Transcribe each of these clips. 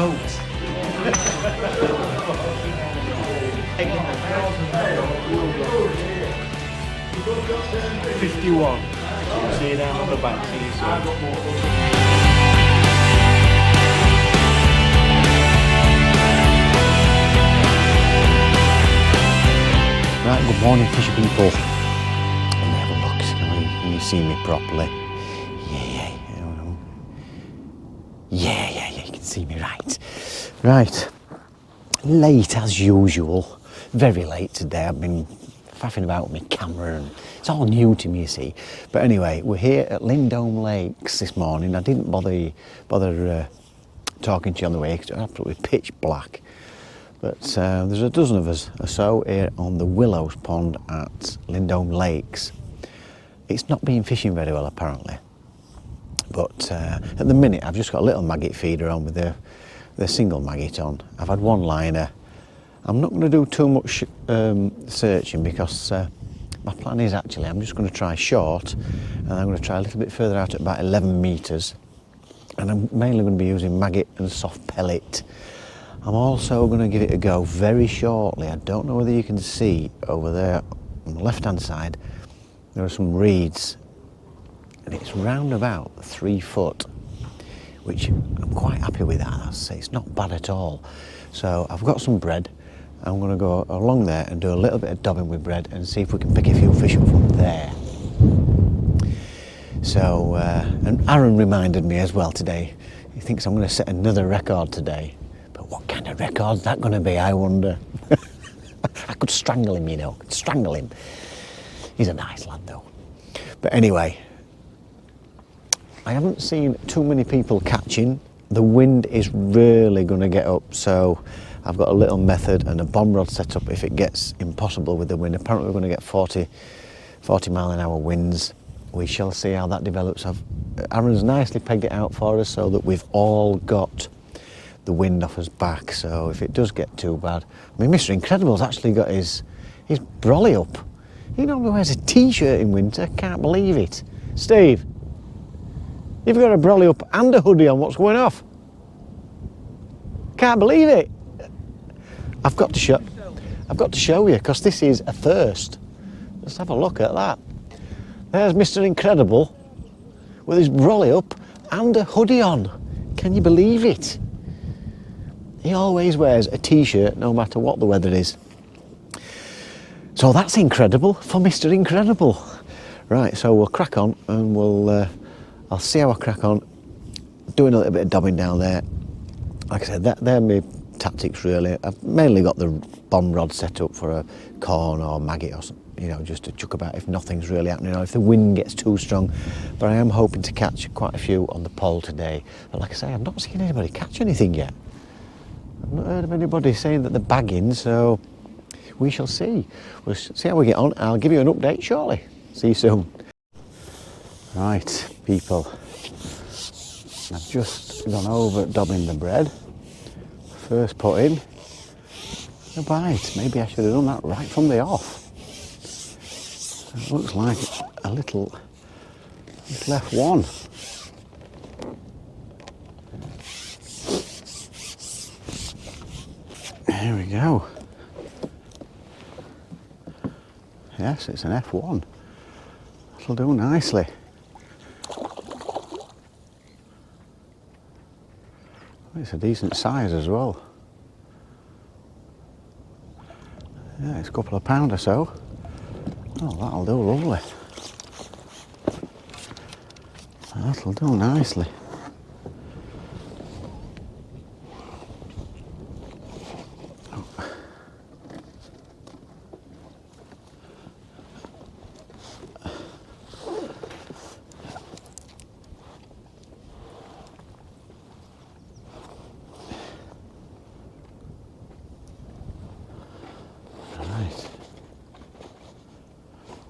soaked. 51. See you down on the back. See you soon. Right, good morning, fisher people. Let me have a look. Can you see me properly? Yeah, you can see me right. Right, late as usual. Very late today. I've been faffing about with my camera and it's all new to me, you see. But anyway, we're here at Lindholme Lakes this morning. I didn't bother talking to you on the way because it was absolutely pitch black. But there's a dozen of us or so here on the Willows Pond at Lindholme Lakes. It's not been fishing very well apparently. But at the minute I've just got a little maggot feeder on with the single maggot on. I've had one liner. I'm not going to do too much searching because my plan is actually I'm just going to try short and I'm going to try a little bit further out at about 11 metres. And I'm mainly going to be using maggot and soft pellet. I'm also going to give it a go very shortly. I don't know whether you can see over there on the left hand side there are some reeds and it's round about 3 foot, which I'm quite happy with that. I'll say it's not bad at all. So I've got some bread. I'm going to go along there and do a little bit of dobbing with bread and see if we can pick a few fish up from there. So and Aaron reminded me as well today. He thinks I'm going to set another record today. What kind of record's that going to be, I wonder? I could strangle him, you know, strangle him. He's a nice lad though. But anyway, I haven't seen too many people catching. The wind is really going to get up, so I've got a little method and a bomb rod set up if it gets impossible with the wind. Apparently we're going to get 40 mile an hour winds. We shall see how that develops. Aaron's nicely pegged it out for us so that we've all got the wind off us back, so if it does get too bad. I mean, Mr. Incredible's actually got his brolly up. He normally wears a t-shirt in winter, can't believe it. Steve, you've got a brolly up and a hoodie on, what's going off? Can't believe it. I've got to show you, because this is a first. Let's have a look at that. There's Mr. Incredible with his brolly up and a hoodie on. Can you believe it? He always wears a t-shirt no matter what the weather is. So that's incredible for Mr. Incredible. Right, so we'll crack on and I'll see how I crack on. Doing a little bit of dobbing down there. Like I said, they're my tactics really. I've mainly got the bomb rod set up for a corn or maggot or something, you know, just to chuck about if nothing's really happening or if the wind gets too strong. But I am hoping to catch quite a few on the pole today. But like I say, I've not seen anybody catch anything yet. I've not heard of anybody saying that they're bagging, so we shall see. We'll see how we get on. I'll give you an update shortly. See you soon. Right, people. I've just gone over dobbing the bread. First put in. A bite. Maybe I should have done that right from the off. It looks like a little F1. There we go. Yes, it's an F1. That'll do nicely. It's a decent size as well. Yeah, it's a couple of pound or so. Oh, that'll do lovely. That'll do nicely.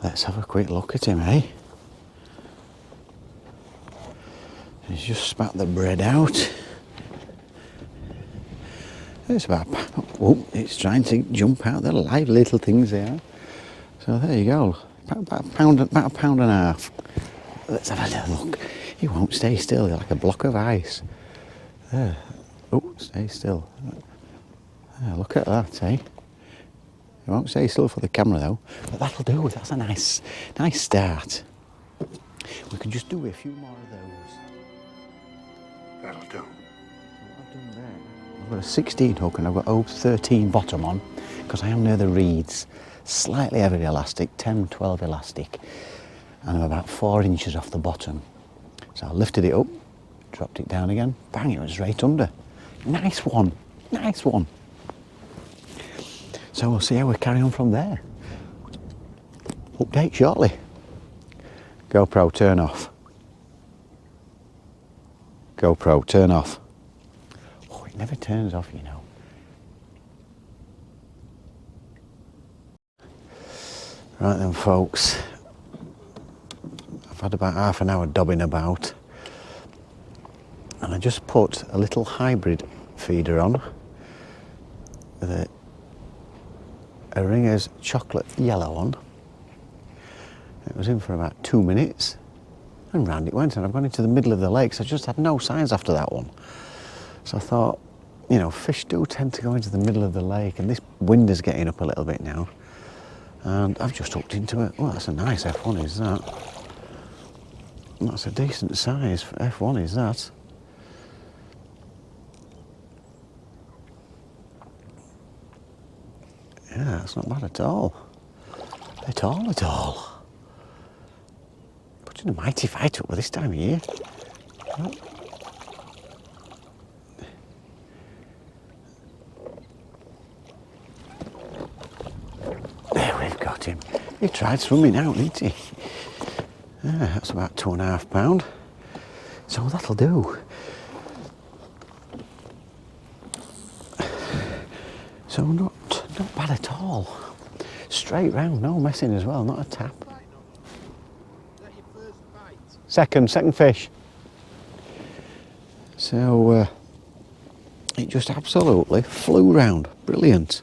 Let's have a quick look at him, eh? He's just spat the bread out. It's about, oh, it's trying to jump out. They're live little things there. So there you go. About a pound and a half. Let's have a little look. He won't stay still. He's like a block of ice. There. Oh, stay still. Ah, look at that, eh? I won't stay still for the camera though, but that'll do. That's a nice start. We can just do a few more of those. That'll do. What I've done there, I've got a 16 hook and I've got 13 bottom on because I am near the reeds. Slightly heavy elastic, 10, 12 elastic, and I'm about 4 inches off the bottom. So I lifted it up, dropped it down again, bang, it was right under. Nice one, nice one. So we'll see how we carry on from there. Update shortly. GoPro, turn off. GoPro, turn off. Oh, it never turns off, you know. Right then, folks. I've had about half an hour dobbing about. And I just put a little hybrid feeder on with a Ringer's chocolate yellow on. It was in for about 2 minutes and round it went, and I've gone into the middle of the lake, so I just had no signs after that one. So I thought, you know, fish do tend to go into the middle of the lake, and this wind is getting up a little bit now, and I've just hooked into it. Well, that's a nice F1, is that? That's a decent size for F1, is that? Yeah, that's not bad at all. At all. Putting a mighty fight up with this time of year. Oh. There, we've got him. He tried swimming out, didn't he? Yeah, that's about 2.5 pounds. So that'll do. So not bad at all. Straight round, no messing as well, not a tap. Is that your first bite? Second fish. So it just absolutely flew round. Brilliant.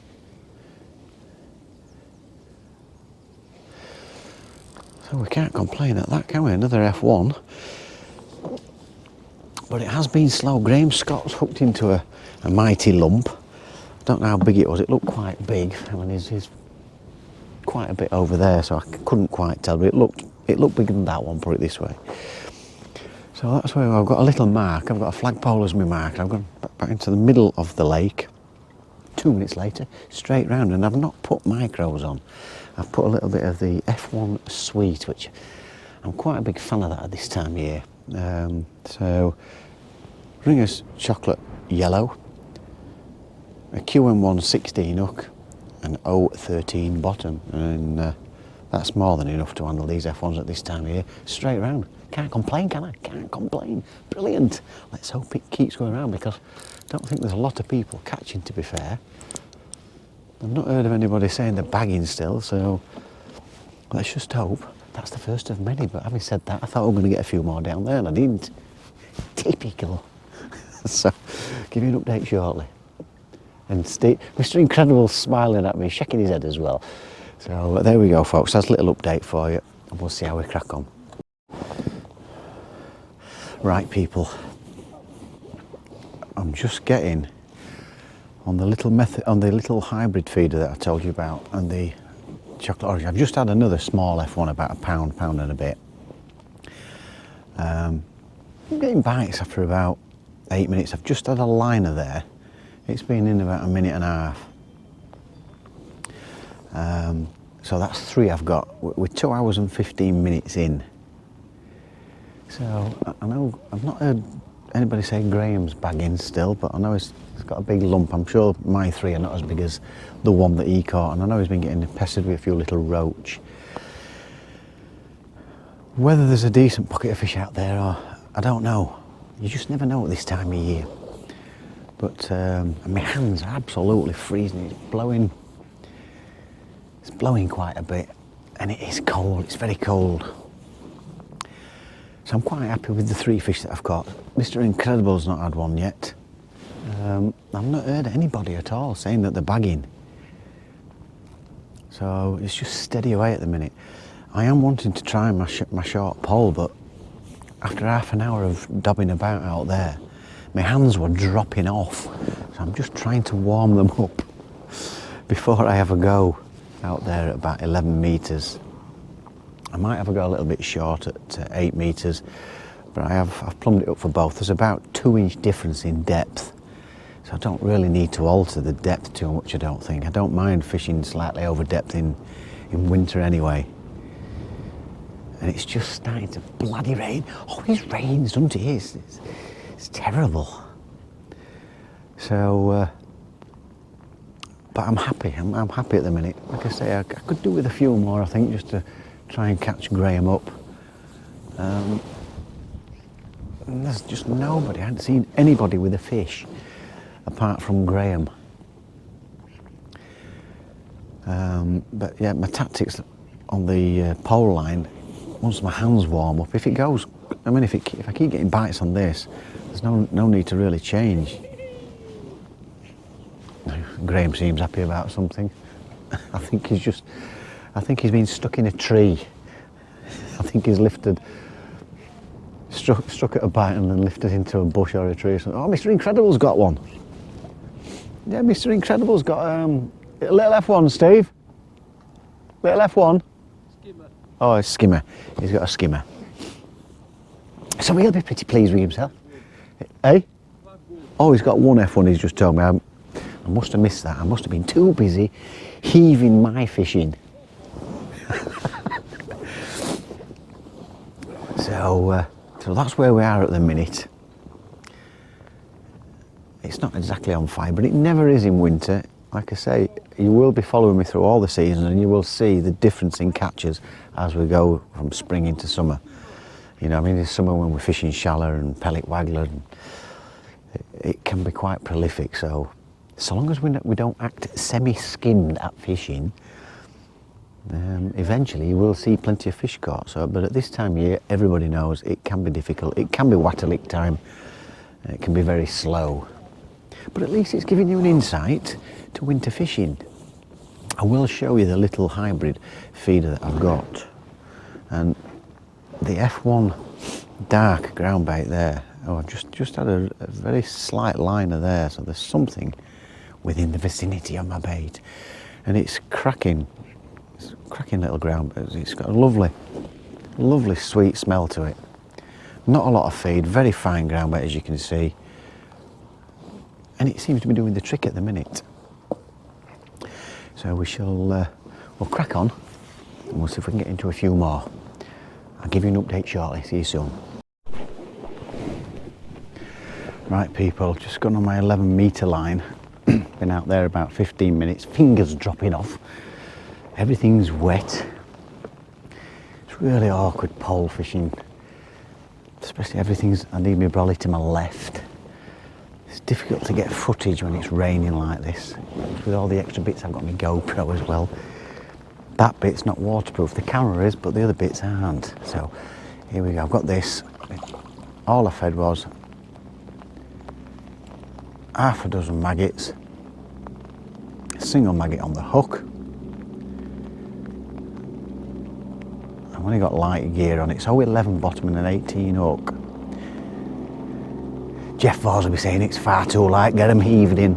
So we can't complain at that, can we? Another F1. But it has been slow. Graham Scott's hooked into a mighty lump. I don't know how big it was. It looked quite big. I mean, he's quite a bit over there, so I couldn't quite tell. But it looked bigger than that one. Put it this way. So that's where I've got a little mark. I've got a flagpole as my mark. I've gone back into the middle of the lake. 2 minutes later, straight round, and I've not put micros on. I've put a little bit of the F1 Sweet, which I'm quite a big fan of that at this time of year. So Ringer's chocolate yellow, a QM1 16 hook, and 013 bottom, and that's more than enough to handle these F1s at this time of year. Straight round. Can't complain, can I? Can't complain. Brilliant. Let's hope it keeps going around, because I don't think there's a lot of people catching, to be fair. I've not heard of anybody saying they're bagging still, so let's just hope that's the first of many. But having said that, I thought we were going to get a few more down there, and I didn't. Typical. So, give you an update shortly. And Mr. Incredible's smiling at me, shaking his head as well. So there we go, folks. That's a little update for you, and we'll see how we crack on. Right, people. I'm just getting on the little hybrid feeder that I told you about, and the chocolate orange. I've just had another small F1, about a pound and a bit. I'm getting bites after about 8 minutes. I've just had a liner there. It's been in about 1.5 minutes. So that's 3 I've got. We're 2 hours and 15 minutes in. So I know I've not heard anybody say Graham's bagging still, but I know he's got a big lump. I'm sure my 3 are not as big as the one that he caught, and I know he's been getting pestered with a few little roach. Whether there's a decent pocket of fish out there, or I don't know. You just never know at this time of year. But my hands are absolutely freezing. It's blowing quite a bit, and it is cold. It's very cold. So I'm quite happy with the 3 fish that I've caught. Mr. Incredible's not had one yet. I've not heard anybody at all saying that they're bagging. So it's just steady away at the minute. I am wanting to try my short pole, but after half an hour of dobbing about out there, My hands were dropping off, so I'm just trying to warm them up before I have a go out there at about 11 metres. I might have a go a little bit short at 8 metres, but I've plumbed it up for both. There's about 2-inch difference in depth, so I don't really need to alter the depth too much, I don't think. I don't mind fishing slightly over depth in winter anyway. And it's just starting to bloody rain. Oh, it rains, doesn't it? It's terrible. So, but I'm happy. I'm happy at the minute. Like I say, I could do with a few more, I think, just to try and catch Graham up. And there's just nobody. I hadn't seen anybody with a fish apart from Graham. But yeah, my tactics on the pole line, once my hands warm up, if it goes, I mean, if I keep getting bites on this, there's no need to really change. Graham seems happy about something. I think he's been stuck in a tree. I think he's struck at a bite and then lifted into a bush or a tree or something. Oh, Mr. Incredible's got one. Yeah, Mr. Incredible's got a little F1, Steve. Little F1. Skimmer. Oh, a skimmer. He's got a skimmer. So he'll be pretty pleased with himself. Eh? Oh, he's got one F1, he's just told me. I must have missed that. I must have been too busy heaving my fishing. So that's where we are at the minute. It's not exactly on fire, but it never is in winter. Like I say, you will be following me through all the seasons and you will see the difference in catches as we go from spring into summer. You know, I mean, in summer when we're fishing shallow and pellet waggler, it can be quite prolific. So long as we don't act semi-skimmed at fishing, eventually you will see plenty of fish caught. But at this time of year, everybody knows it can be difficult. It can be Watterlick time. It can be very slow. But at least it's giving you an insight to winter fishing. I will show you the little hybrid feeder that I've got. And the F1 dark ground bait there, I've just had a very slight liner there, so there's something within the vicinity of my bait. And it's cracking little ground bait. It's got a lovely sweet smell to it. Not a lot of feed, very fine ground bait as you can see. And it seems to be doing the trick at the minute. So we'll crack on and we'll see if we can get into a few more. I'll give you an update shortly. See you soon. Right people, just gone on my 11 metre line. Been out there about 15 minutes, fingers dropping off. Everything's wet. It's really awkward pole fishing. Especially I need my brolly to my left. It's difficult to get footage when it's raining like this. With all the extra bits, I've got my GoPro as well. That bit's not waterproof, the camera is, but the other bits aren't. So here we go, I've got this. All I fed was half a dozen maggots, a single maggot on the hook. I've only got light gear on it, so 11 bottom and an 18 hook. Jeff Vos will be saying it's far too light, get them heaved in.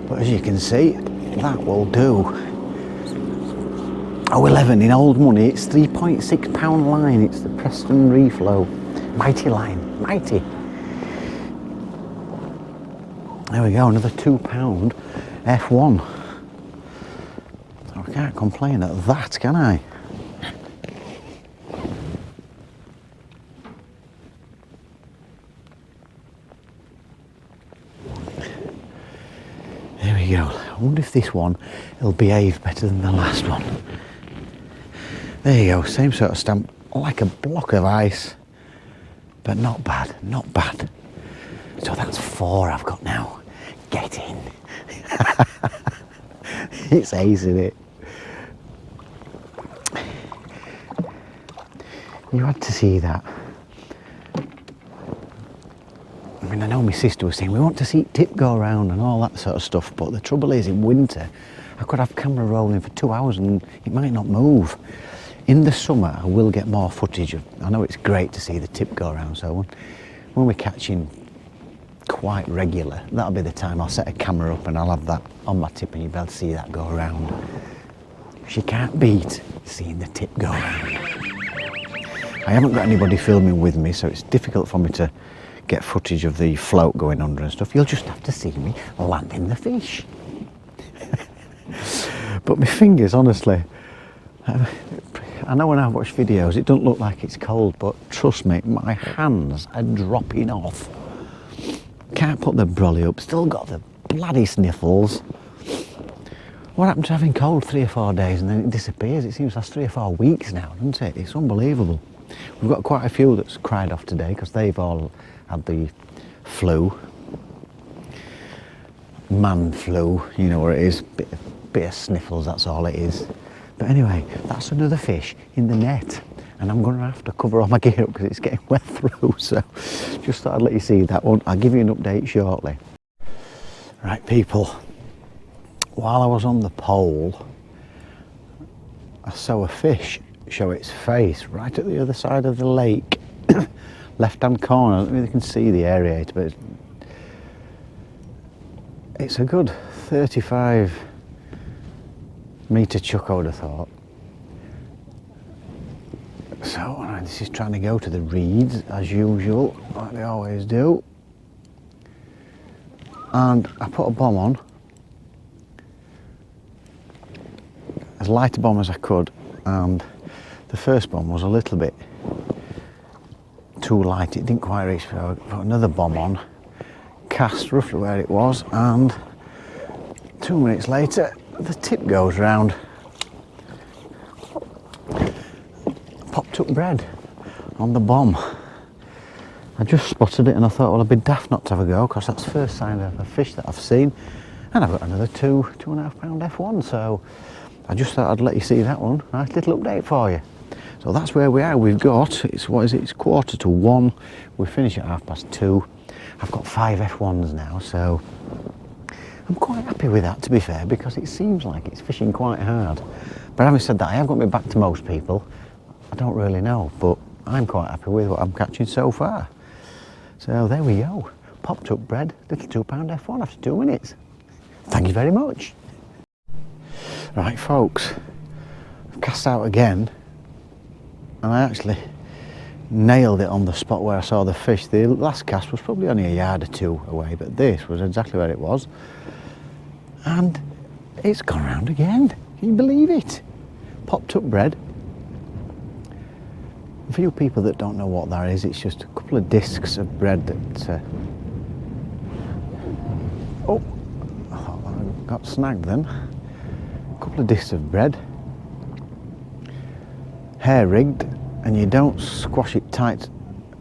But as you can see, that will do. 11 in old money, it's 3.6 pound line, it's the Preston Reflow. Mighty line, mighty. There we go, another £2 F1. So I can't complain at that, can I? There we go. I wonder if this one will behave better than the last one. There you go, same sort of stamp, like a block of ice, but not bad, not bad. So that's 4 I've got now. Get in. It's ace, isn't it? You had to see that. I mean, I know my sister was saying we want to see tip go around and all that sort of stuff, but the trouble is in winter I could have camera rolling for 2 hours and it might not move. In the summer I will get more footage of, I know it's great to see the tip go around, so when we're catching quite regular, that'll be the time I'll set a camera up and I'll have that on my tip and you'll be able to see that go around. She can't beat seeing the tip go around. I haven't got anybody filming with me, so it's difficult for me to get footage of the float going under and stuff. You'll just have to see me landing the fish. But my fingers, honestly, I know when I watch videos it doesn't look like it's cold, but trust me, my hands are dropping off. Can't put the brolly up, still got the bloody sniffles. What happened to having cold 3 or 4 days and then it disappears? It seems that's 3 or 4 weeks now, doesn't it? It's unbelievable. We've got quite a few that's cried off today because they've all had the flu. Man flu, you know what it is, bit of sniffles, that's all it is. But anyway, that's another fish in the net, and I'm going to have to cover all my gear up because it's getting wet through, so just thought I'd let you see that one. I'll give you an update shortly. Right people, while I was on the pole, I saw a fish show its face right at the other side of the lake, left hand corner. I don't know if you can see the aerator, but it's a good 35 metre chuck, I would have thought. So this is trying to go to the reeds as usual, like they always do. And I put a bomb on, as light a bomb as I could, and the first bomb was a little bit too light, it didn't quite reach, so I put another bomb on, cast roughly where it was, and 2 minutes later the tip goes round. Popped up bread on the bomb. I just spotted it and I thought, well, I'd be daft not to have a go because that's the first sign of a fish that I've seen, and I've got another 2.5 pound F1, so I just thought I'd let you see that one. Nice little update for you. So that's where we are. We've got, it's 1:45. We finish at 2:30. I've got 5 F1s now, so I'm quite happy with that, to be fair, because it seems like it's fishing quite hard. But having said that, I have got my back to most people. I don't really know, but I'm quite happy with what I'm catching so far. So there we go. Popped up bread, little £2 F1 after 2 minutes. Thank you very much. Right folks, I've cast out again, and I actually nailed it on the spot where I saw the fish. The last cast was probably only a yard or 2 away, but this was exactly where it was. And it's gone round again. Can you believe it? Popped up bread. For you people that don't know what that is, it's just a couple of discs of bread that... Oh, I thought I got snagged then. A couple of discs of bread, hair rigged, and you don't squash it tight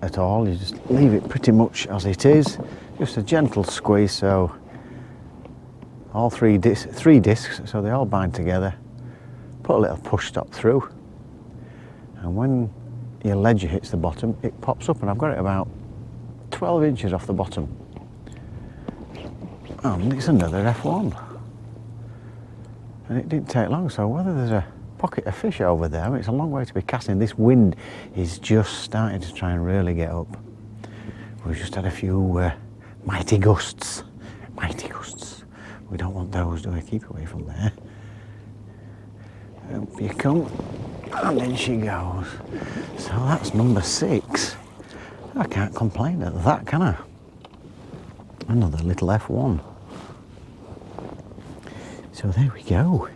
at all. You just leave it pretty much as it is. Just a gentle squeeze, so all three discs, so they all bind together. Put a little push stop through, and when your ledger hits the bottom, it pops up, and I've got it about 12 inches off the bottom. And it's another F1. And it didn't take long, so whether there's a pocket of fish over there, I mean, it's a long way to be casting. This wind is just starting to try and really get up. We've just had a few mighty gusts. Mighty gusts. We don't want those, do we? Keep away from there. Up you come, and in she goes. So that's number 6. I can't complain at that, can I? Another little F1. So there we go.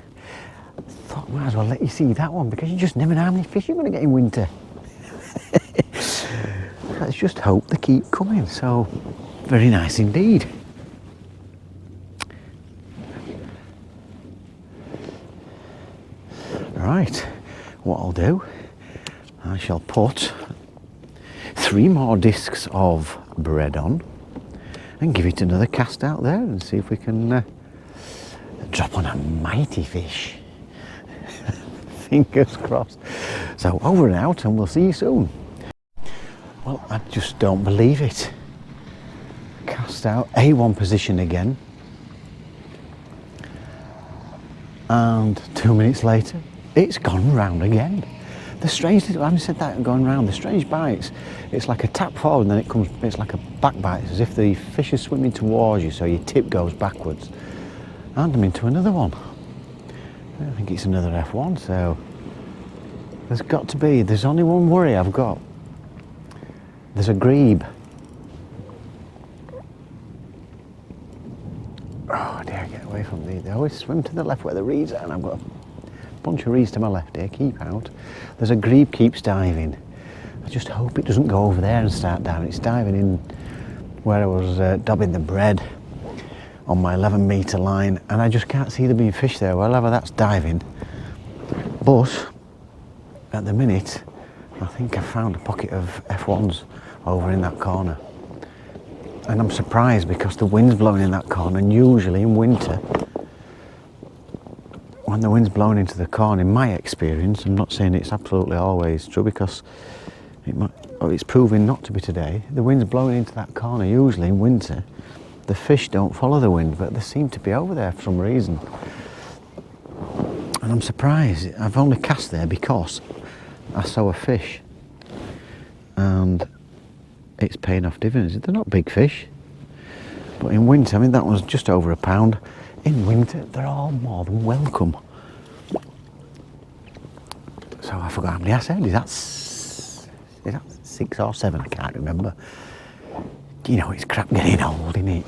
Thought might as well let you see that one, because you just never know how many fish you're going to get in winter. Let's just hope they keep coming. So very nice indeed. Right, what I'll do, I shall put 3 more discs of bread on and give it another cast out there and see if we can drop on a mighty fish. Fingers crossed. So over and out, and we'll see you soon. Well, I just don't believe it. Cast out, A1 position again. And 2 minutes later, it's gone round again. The strange, having said that, going round, the strange bites, it's like a tap forward and then it's like a back bite. It's as if the fish is swimming towards you, so your tip goes backwards. And I'm into another one. I think it's another F1, so there's only one worry I've got. There's a grebe. Oh dear, get away from these. They always swim to the left where the reeds are, and I've got a bunch of reeds to my left here. Keep out. There's a grebe keeps diving. I just hope it doesn't go over there and start diving. It's diving in where I was dabbing the bread on my 11-metre line, and I just can't see there being fish there. Wherever that's diving. But at the minute, I think I found a pocket of F1s over in that corner. And I'm surprised because the wind's blowing in that corner, and usually in winter, when the wind's blowing into the corner, in my experience, I'm not saying it's absolutely always true because it's proving not to be today, the wind's blowing into that corner, usually in winter, the fish don't follow the wind, but they seem to be over there for some reason. And I'm surprised. I've only cast there because I saw a fish and it's paying off dividends. They're not big fish, but in winter, I mean, that one's just over £1. In winter, they're all more than welcome. So I forgot how many I said. Is that 6 or 7? I can't remember. You know, it's crap getting old, isn't it?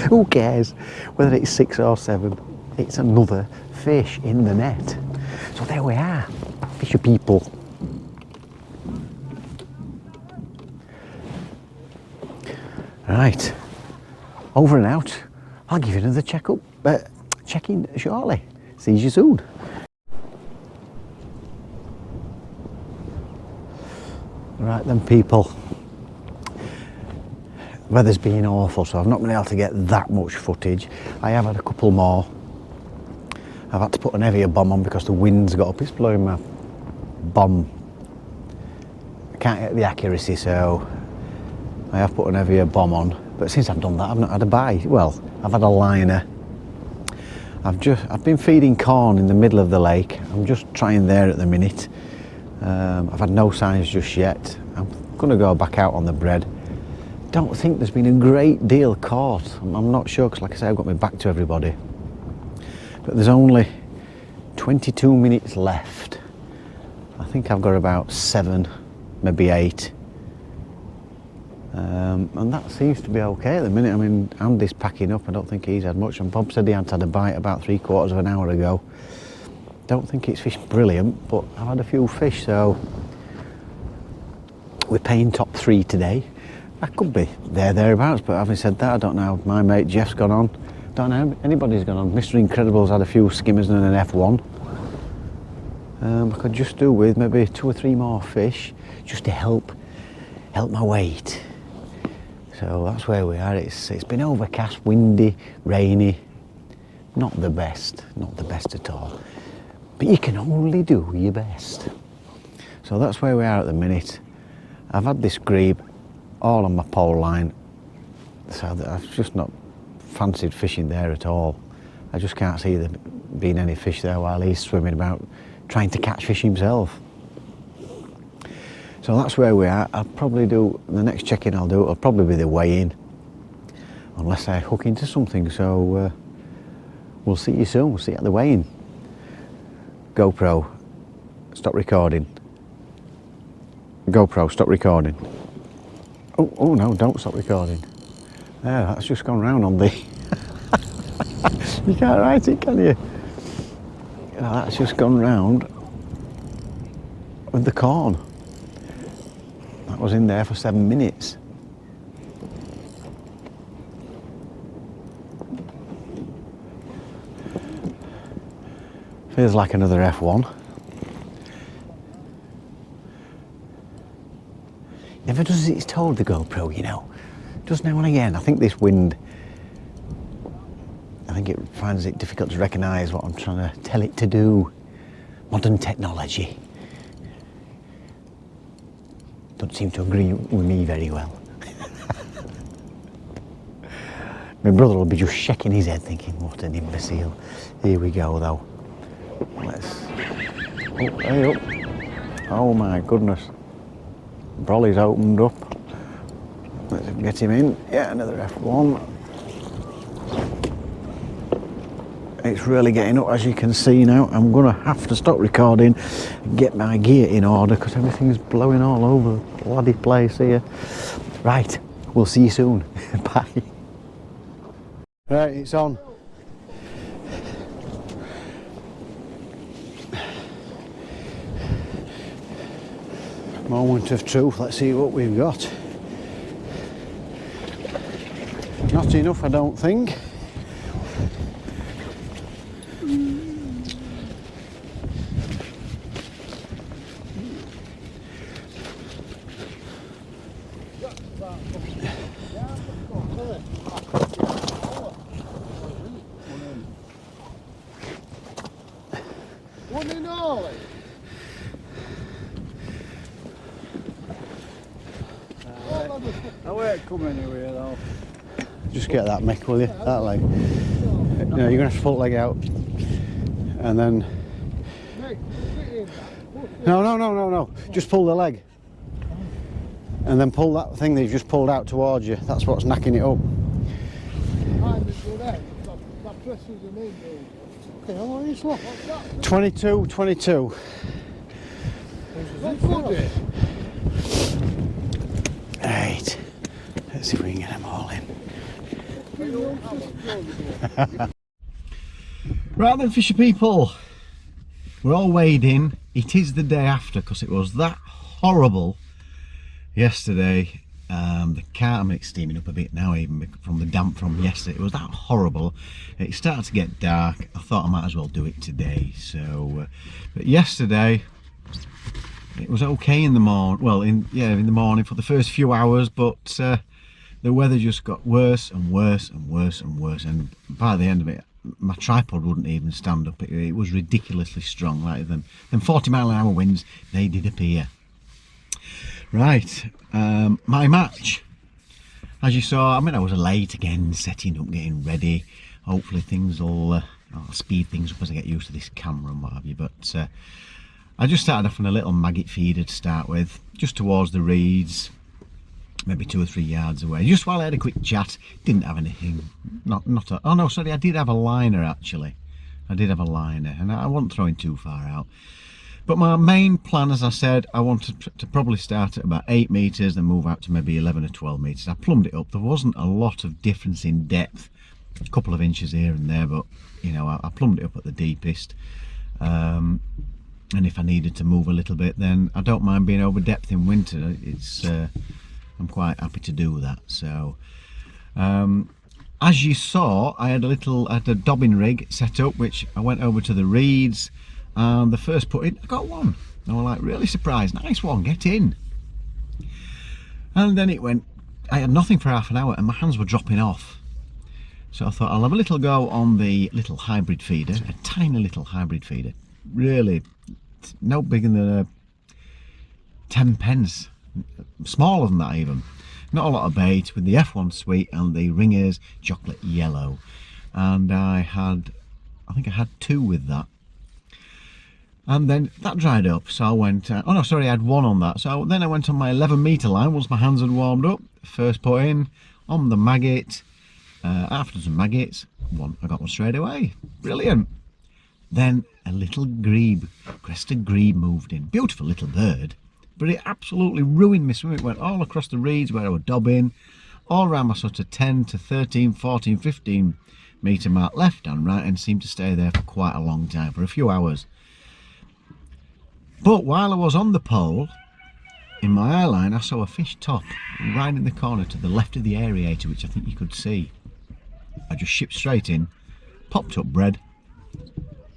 Who cares whether it's 6 or 7? It's another fish in the net. So there we are, fisher people. Right, over and out. I'll give you another check-in shortly. See you soon. Right then, people. Weather's been awful, so I've not been able to get that much footage. I have had a couple more. I've had to put an heavier bomb on because the wind's got up. It's blowing my bomb. I can't get the accuracy, so I have put an heavier bomb on. But since I've done that, I've not had a bite. Well, I've had a liner. I've been feeding corn in the middle of the lake. I'm just trying there at the minute. I've had no signs just yet. I'm going to go back out on the bread. Don't think there's been a great deal caught. I'm not sure because, like I say, I've got my back to everybody. But there's only 22 minutes left. I think I've got about 7, maybe 8. And that seems to be okay at the minute. I mean, Andy's packing up. I don't think he's had much. And Bob said he hadn't had a bite about 3/4 of an hour ago. Don't think it's fished brilliant, but I've had a few fish, so we're paying top 3 today. I could be thereabouts, but having said that, I don't know. My mate Jeff's gone on. Don't know anybody's gone on. Mr. Incredible's had a few skimmers and an F1. I could just do with maybe 2 or 3 more fish just to help my weight. So that's where we are. It's been overcast, windy, rainy. Not the best at all. But you can only do your best. So that's where we are at the minute. I've had this grebe all on my pole line, so that I've just not fancied fishing there at all. I just can't see there being any fish there while he's swimming about trying to catch fish himself. So that's where we are. I'll probably do, the next check-in I'll do, it'll probably be the weigh-in, unless I hook into something. So we'll see you soon. We'll see you at the weigh-in. GoPro, stop recording. GoPro, stop recording. Oh no, don't stop recording. There, that's just gone round on the... You can't write it, can you? That's just gone round with the corn. That was in there for 7 minutes. Feels like another F1. Never does as it's told, the GoPro, you know. Just now and again. I think this wind, I think it finds it difficult to recognise what I'm trying to tell it to do. Modern technology. Don't seem to agree with me very well. My brother will be just shaking his head thinking, what an imbecile. Here we go though. Let's Oh, hey up. Oh my goodness. Brolly's opened up. Let's get him in. Yeah, another F1. It's really getting up, as you can see now. I'm going to have to stop recording and get my gear in order because everything's blowing all over the bloody place here. Right, we'll see you soon. Bye. Right, it's on. Moment of truth, let's see what we've got. Not enough, I don't think. One in all. I won't come anywhere though. Just get that, Mick, will you? That leg. No, you're going to have to pull the leg out. And then... No. Just pull the leg. And then pull that thing that you've just pulled out towards you. That's what's knacking it up. 22. Right. Let's see if we can get them all in. Right then, fisher people. We're all weighed in. It is the day after because it was that horrible yesterday. The car, I mean, it's steaming up a bit now even from the damp from yesterday. It was that horrible. It started to get dark. I thought I might as well do it today. So, but yesterday it was okay in the morning. Well, in the morning for the first few hours, but the weather just got worse and worse and worse and worse. And by the end of it, my tripod wouldn't even stand up. It was ridiculously strong. Like them 40-mile-an-hour winds, they did appear. Right, my match, as you saw, I mean, I was late again, setting up, getting ready. Hopefully things will, I'll speed things up as I get used to this camera and what have you, but I just started off on a little maggot feeder to start with, just towards the reeds, maybe 2 or 3 yards away, just while I had a quick chat. Didn't have anything, oh no, sorry, I did have a liner actually. I did have a liner, and I wasn't throwing too far out. But my main plan, as I said, I wanted to probably start at about 8 metres, then move out to maybe 11 or 12 metres. I plumbed it up. There wasn't a lot of difference in depth, a couple of inches here and there, but you know, I plumbed it up at the deepest. And if I needed to move a little bit, then I don't mind being over depth in winter. It's I'm quite happy to do that. So as you saw, I had a dobbin rig set up, which I went over to the reeds. And the first put in, I got one. I was like, really surprised. Nice one, get in. And then it went, I had nothing for half an hour and my hands were dropping off. So I thought I'll have a little go on the little hybrid feeder, a tiny little hybrid feeder. Really, no bigger than 10 pence. Smaller than that even. Not a lot of bait, with the F1 sweet and the ringers chocolate yellow. And I think I had 2 with that. And then that dried up, so I went, oh no, sorry, I had 1 on that. So then I went on my 11-metre line once my hands had warmed up. First put in, on the maggot, after some maggots, I got one straight away. Brilliant. Then a little grebe, crested grebe moved in. Beautiful little bird, but it absolutely ruined me swimming. It went all across the reeds where I would dob in, all around my sort of 10 to 13, 14, 15 metre mark, left and right, and seemed to stay there for quite a long time, for a few hours. But while I was on the pole, in my eye line, I saw a fish top right in the corner to the left of the aerator, which I think you could see. I just shipped straight in, popped up bread,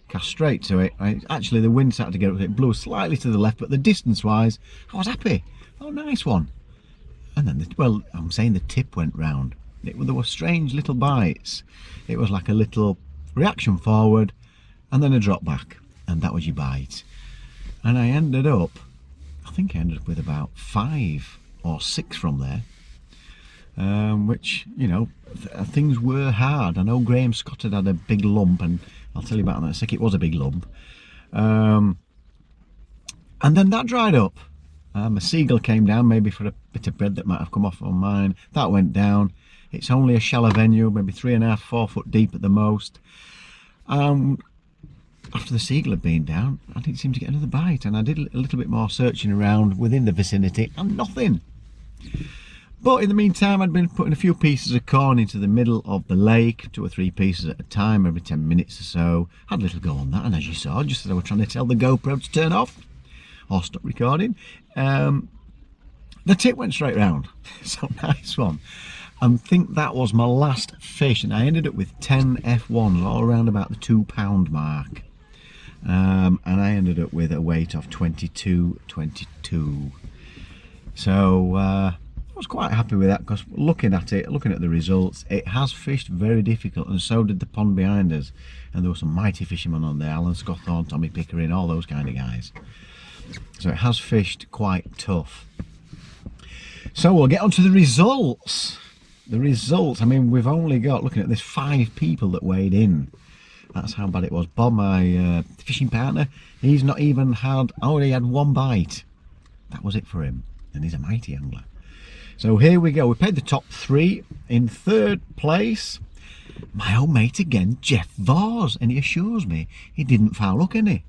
cast straight to it. Actually, the wind started to get up, it blew slightly to the left, but the distance-wise, I was happy. Oh, nice one. And then, well, I'm saying the tip went round. There were strange little bites. It was like a little reaction forward, and then a drop back, and that was your bite. And I ended up, I think I ended up with about 5 or 6 from there, which, you know, things were hard. I know Graham Scott had a big lump, and I'll tell you about that in a sec. It was a big lump. And then that dried up. A seagull came down, maybe for a bit of bread that might have come off on mine. That went down. It's only a shallow venue, maybe 3.5, 4 foot deep at the most. After the seagull had been down, I didn't seem to get another bite, and I did a little bit more searching around within the vicinity, and nothing. But in the meantime, I'd been putting a few pieces of corn into the middle of the lake, 2 or 3 pieces at a time, every 10 minutes or so. Had a little go on that, and as you saw, just as I was trying to tell the GoPro to turn off, or stop recording, the tip went straight round. So nice one. I think that was my last fish, and I ended up with 10 F1s, all around about the 2 pound mark. And I ended up with a weight of 22. So I was quite happy with that, because looking at the results, it has fished very difficult, and so did the pond behind us. And there were some mighty fishermen on there, Alan Scotthorne, Tommy Pickering, all those kind of guys. So it has fished quite tough. So we'll get on to the results. The results, I mean, we've only got, looking at this, 5 people that weighed in. That's how bad it was. Bob, my fishing partner, he's not even had, he had 1 bite. That was it for him, and he's a mighty angler. So here we go. We paid the top 3. In 3rd place, my old mate again, Jeff Vars, and he assures me he didn't foul hook any.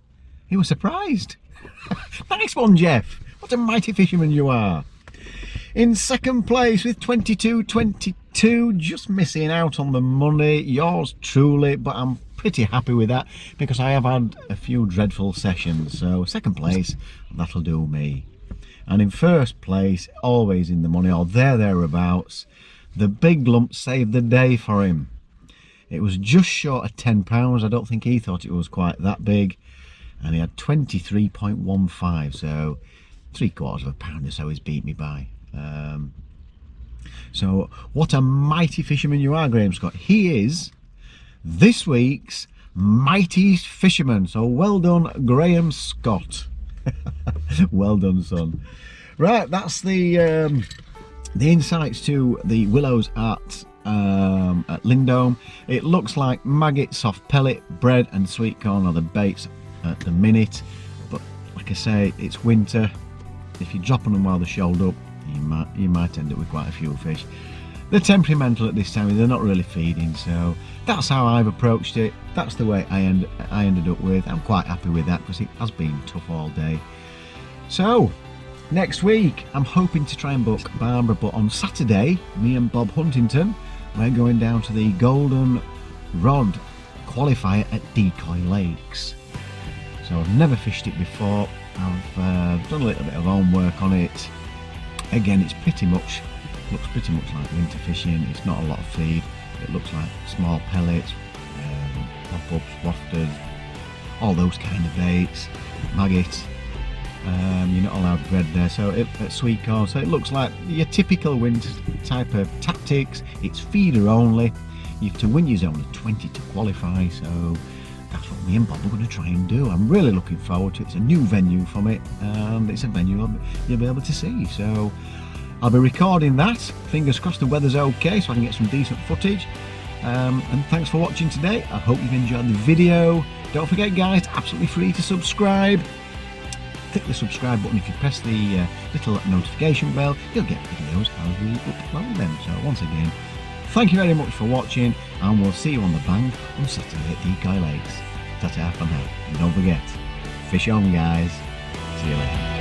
He was surprised. Nice one, Jeff. What a mighty fisherman you are. In 2nd place with 22, just missing out on the money, yours truly, but I'm pretty happy with that, because I have had a few dreadful sessions. So 2nd place, that'll do me. And in 1st place, always in the money, or thereabouts, the big lump saved the day for him. It was just short of £10. I don't think he thought it was quite that big, and he had 23.15, so £3/4 of a pound or so he's beat me by. So what a mighty fisherman you are, Graham Scott. He is this week's mightiest fisherman. So well done, Graham Scott. Well done, son. Right, that's the insights to the Willows at Lindholme. It looks like maggot, soft pellet, bread and sweet corn are the baits at the minute, but like I say, it's winter. If you're dropping them while they're shoaled up, you might end up with quite a few fish. They're temperamental at this time, they're not really feeding, so that's how I've approached it. That's the way I ended up with. I'm quite happy with that, because it has been tough all day. So next week I'm hoping to try and book Barbara, but on Saturday, me and Bob Huntington, we're going down to the Golden Rod qualifier at Decoy Lakes. So I've never fished it before. I've done a little bit of homework on it. Again, looks pretty much like winter fishing. It's not a lot of feed. It looks like small pellets, pop-ups, wafters, all those kind of baits, maggots. You're not allowed bread there, so sweet corn. So it looks like your typical winter type of tactics. It's feeder only. You have to win your zone of 20 to qualify. So that's what me and Bob are going to try and do. I'm really looking forward to it. It's a new venue for me, and it's a venue you'll be able to see. So I'll be recording that. Fingers crossed the weather's okay, so I can get some decent footage. And thanks for watching today. I hope you've enjoyed the video. Don't forget, guys, it's absolutely free to subscribe. Click the subscribe button. If you press the little notification bell, you'll get videos as we upload them. So once again, thank you very much for watching, and we'll see you on the bank on Saturday at Decoy Lakes. Ta-ta for now. And don't forget, fish on, guys. See you later.